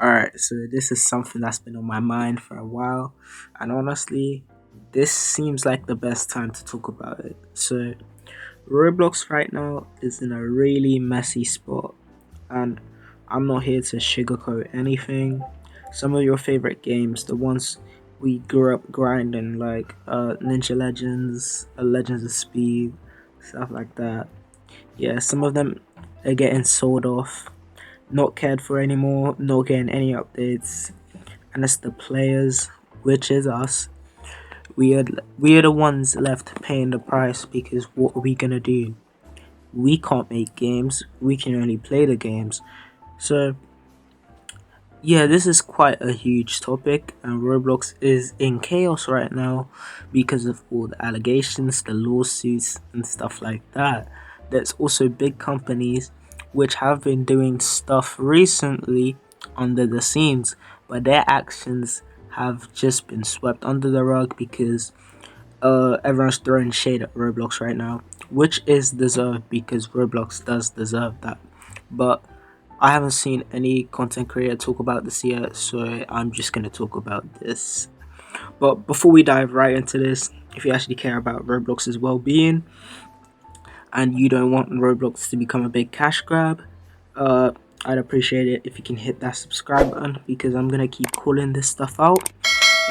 Alright, so this is something that's been on my mind for a while, and honestly, this seems like the best time to talk about it. So, Roblox right now is in a really messy spot, and I'm not here to sugarcoat anything. Some of your favorite games, the ones we grew up grinding, like Ninja Legends, Legends of Speed, stuff like that. Yeah, some of them are getting sold off, not cared for anymore, not getting any updates, and it's the players, which is us. We are the ones left paying the price because what are we gonna do? We can't make games. We can only play the games. So yeah, this is quite a huge topic, and Roblox is in chaos right now because of all the allegations, the lawsuits, and stuff like that. There's also big companies which have been doing stuff recently under the scenes, but their actions have just been swept under the rug because everyone's throwing shade at Roblox right now, which is deserved because Roblox does deserve that. But I haven't seen any content creator talk about this yet, so I'm just gonna talk about this. But before we dive right into this, if you actually care about Roblox's well-being and you don't want Roblox to become a big cash grab, uh, I'd appreciate it if you can hit that subscribe button because I'm gonna keep calling this stuff out.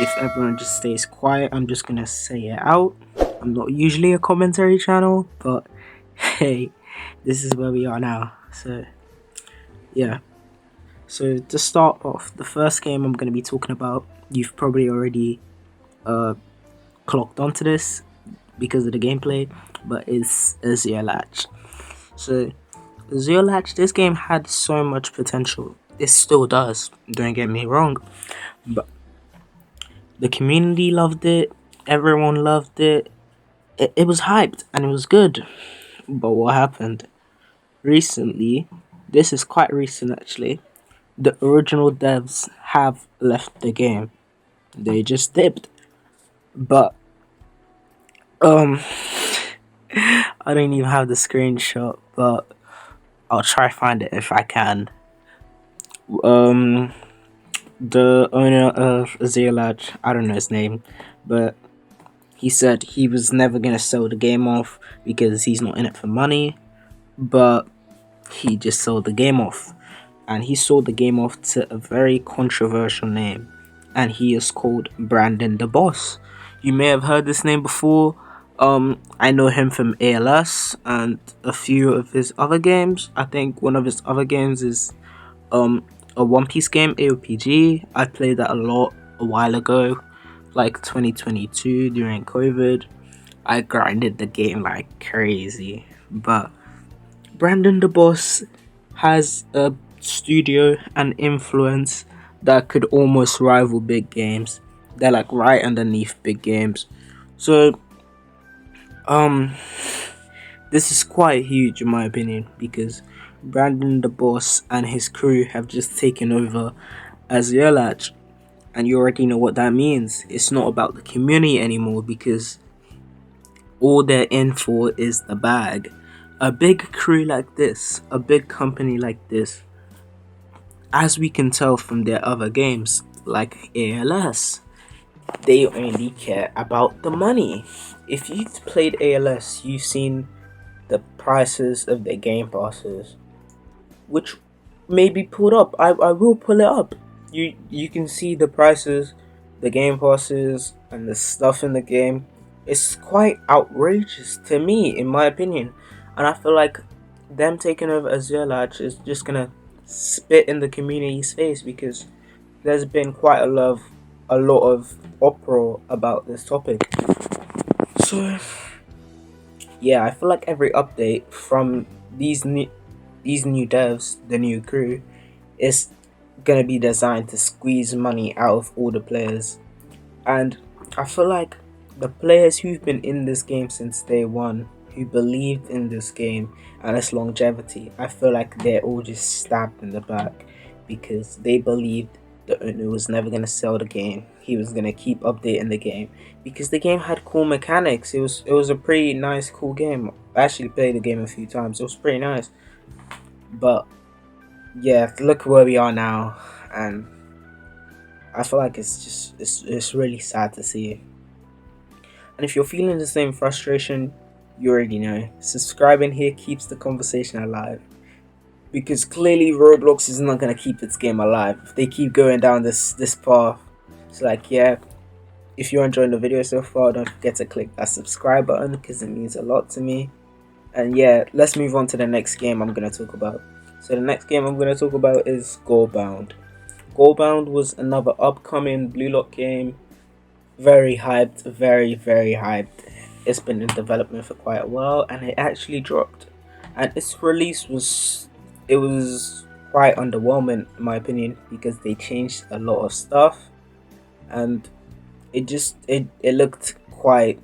If everyone just stays quiet, I'm just gonna say it out. I'm not usually a commentary channel, but hey, this is where we are now. So yeah. So to start off, the first game I'm going to be talking about, you've probably already uh, clocked onto this because of the gameplay, but it's Azure Latch. So Azure Latch, this game had so much potential. It still does, don't get me wrong, but the community loved it, everyone loved it, it was hyped and it was good. But what happened? Recently, this is quite recent actually, the original devs have left the game. They just dipped. But um I don't even have the screenshot, but I'll try find it if I can. Um the owner of Azilaj, I don't know his name, but he said he was never gonna sell the game off because he's not in it for money, but he just sold the game off. And he sold the game off to a very controversial name, and he is called Brandon the Boss. You may have heard this name before. I know him from ALS and a few of his other games. I think one of his other games is a One Piece game, AOPG. I played that a lot a while ago, like 2022 during COVID. I grinded the game like crazy, but Brandon the Boss has a studio and influence that could almost rival big games. They're like right underneath big games. So um this is quite huge in my opinion because Brandon the Boss and his crew have just taken over as Yerlach, and you already know what that means. It's not about the community anymore because all they're in for is the bag. A big crew like this, a big company like this, as we can tell from their other games, like ALS, they only care about the money. If you've played ALS, you've seen the prices of their game passes, which may be pulled up. I will pull it up. You can see the prices, the game passes, and the stuff in the game. It's quite outrageous to me, in my opinion, and I feel like them taking over Azure Lodge is just gonna spit in the community's face because there's been quite a lot of uproar about this topic. So yeah, I feel like every update from these new devs, the new crew, is gonna be designed to squeeze money out of all the players. And I feel like the players who've been in this game since day one, who believed in this game and its longevity, I feel like they're all just stabbed in the back because they believed the owner was never gonna sell the game. He was gonna keep updating the game because the game had cool mechanics. It was a pretty nice, cool game. I actually played the game a few times. It was pretty nice. But yeah, look where we are now, and I feel like it's really sad to see. And if you're feeling the same frustration, you already know. Subscribing here keeps the conversation alive. Because clearly Roblox is not gonna keep its game alive if they keep going down this path. So like, yeah, if you're enjoying the video so far, don't forget to click that subscribe button because it means a lot to me. And yeah, let's move on to the next game I'm gonna talk about. So the next game I'm gonna talk about is Goalbound. Goalbound was another upcoming Blue Lock game. Very hyped, very hyped. It's been in development for quite a while, and it actually dropped. And its release was quite underwhelming in my opinion because they changed a lot of stuff, and it looked quite,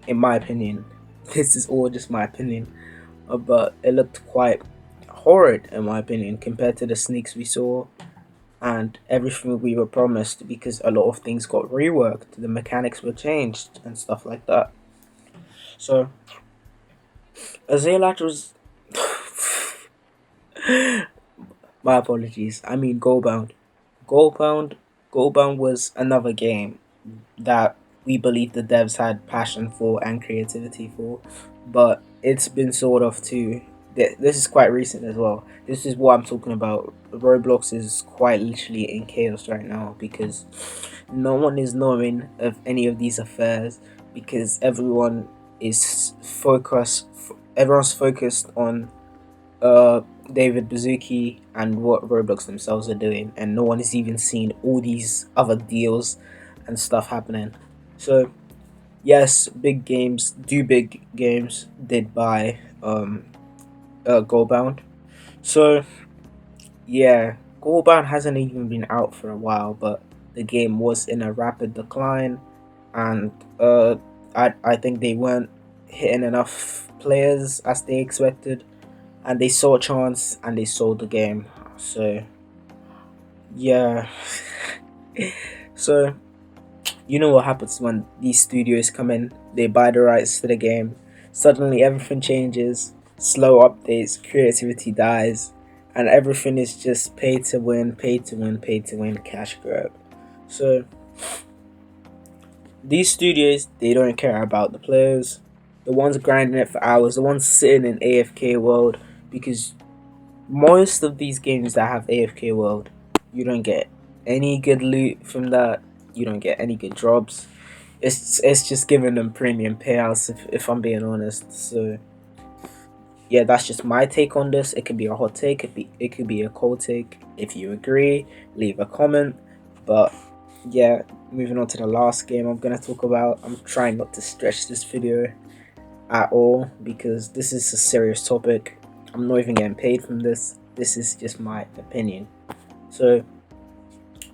in my opinion, this is all just my opinion, but it looked quite horrid in my opinion compared to the sneaks we saw and everything we were promised, because a lot of things got reworked, the mechanics were changed and stuff like that. So Azalea was my apologies. I mean Goalbound. Goalbound Goalbound was another game that we believe the devs had passion for and creativity for, but it's been sort of to this is quite recent as well. This is what I'm talking about. Roblox is quite literally in chaos right now because no one is knowing of any of these affairs because everyone's focused on David Bazuki and what Roblox themselves are doing, and no one is even seeing all these other deals and stuff happening. So yes, big games do big games did buy Goalbound. So yeah, Goalbound hasn't even been out for a while, but the game was in a rapid decline, and I think they weren't hitting enough players as they expected, and they saw a chance and they sold the game. So yeah, so you know what happens when these studios come in, they buy the rights to the game, suddenly everything changes, slow updates, creativity dies, and everything is just pay to win, cash grab. So these studios, they don't care about the players, the ones grinding it for hours, the ones sitting in AFK world, because most of these games that have AFK world, you don't get any good loot from that, you don't get any good drops. It's just giving them premium payouts if I'm being honest. So yeah, that's just my take on this. It could be a hot take, it could be a cold take. If you agree, leave a comment. But yeah, moving on to the last game I'm gonna talk about. I'm trying not to stretch this video at all because this is a serious topic. I'm not even getting paid from this. This is just my opinion. So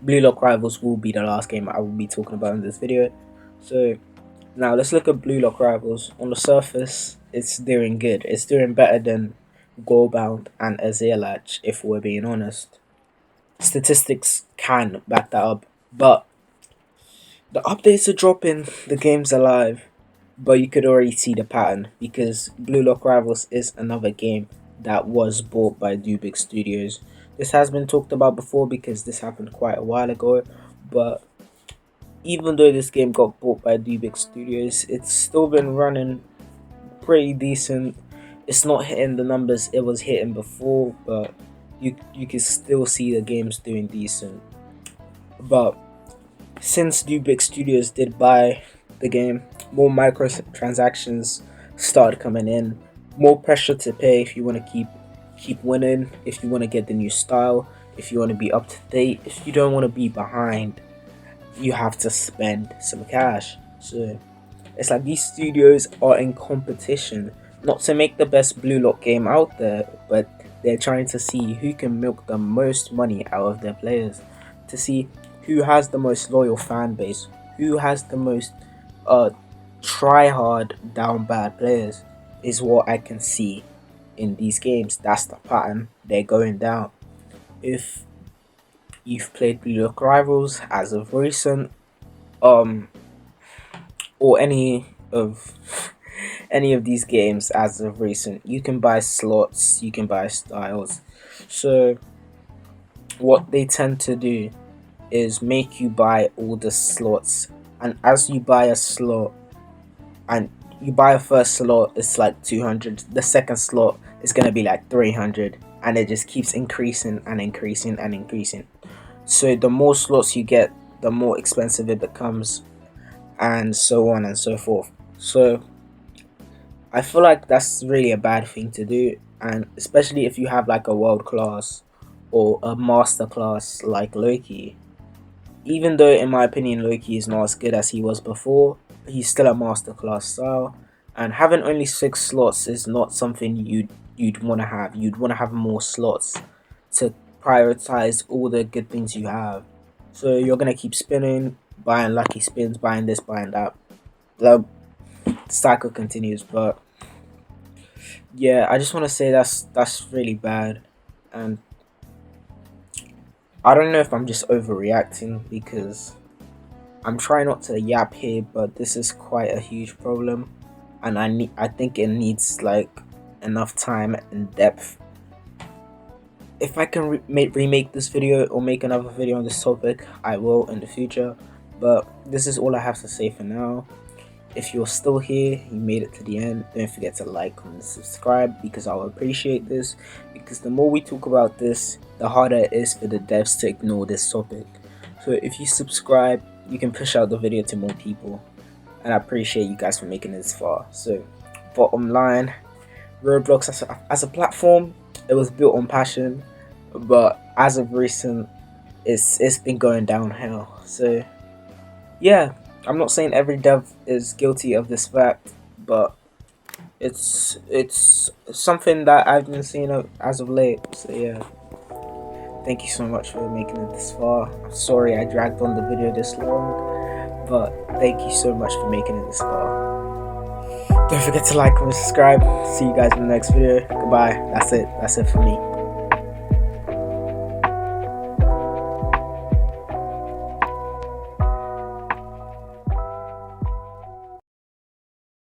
Blue Lock Rivals will be the last game I will be talking about in this video. So now let's look at Blue Lock Rivals. On the surface, it's doing good. It's doing better than Goalbound and Azalea, if we're being honest. Statistics can back that up. But the updates are dropping, the game's alive. But you could already see the pattern because Blue Lock Rivals is another game that was bought by Dubik Studios. This has been talked about before because this happened quite a while ago, but even though this game got bought by Dubik Studios, it's still been running pretty decent. It's not hitting the numbers it was hitting before, but you can still see the game's doing decent. But since Dubik Studios did buy the game, more microtransactions started coming in, more pressure to pay if you want to keep winning, if you want to get the new style, if you want to be up to date, if you don't want to be behind, you have to spend some cash. So it's like these studios are in competition, not to make the best Blue Lock game out there, but they're trying to see who can milk the most money out of their players, to see who has the most loyal fan base, who has the most try hard down bad players, is what I can see in these games. That's the pattern they're going down. If you've played Blue Lock Rivals as of recent, or any of these games as of recent, you can buy slots, you can buy styles. So what they tend to do is make you buy all the slots, and as you buy a slot and you buy a first slot, it's like 200, the second slot is going to be like 300, and it just keeps increasing and increasing and increasing. So the more slots you get, the more expensive it becomes, and so on and so forth. So I feel like that's really a bad thing to do, and especially if you have like a world class or a master class like Loki. Even though, in my opinion, Loki is not as good as he was before, he's still a masterclass style. And having only 6 slots is not something you'd want to have. You'd want to have more slots to prioritize all the good things you have. So you're gonna keep spinning, buying lucky spins, buying this, buying that. The cycle continues. But yeah, I just want to say that's really bad, and I don't know if I'm just overreacting because I'm trying not to yap here, but this is quite a huge problem, and I think it needs like enough time and depth. If I can remake this video or make another video on this topic, I will in the future. But this is all I have to say for now. If you're still here, you made it to the end, don't forget to like, comment, subscribe, because I'll appreciate this. Because the more we talk about this, the harder it is for the devs to ignore this topic. So if you subscribe, you can push out the video to more people, and I appreciate you guys for making it this far. So bottom line, Roblox as a platform, it was built on passion, but as of recent, it's been going downhill. So yeah, I'm not saying every dev is guilty of this fact, but it's something that I've been seeing as of late. So yeah, thank you so much for making it this far. I'm sorry I dragged on the video this long, but thank you so much for making it this far. Don't forget to like, comment, subscribe. See you guys in the next video. Goodbye. That's it for me.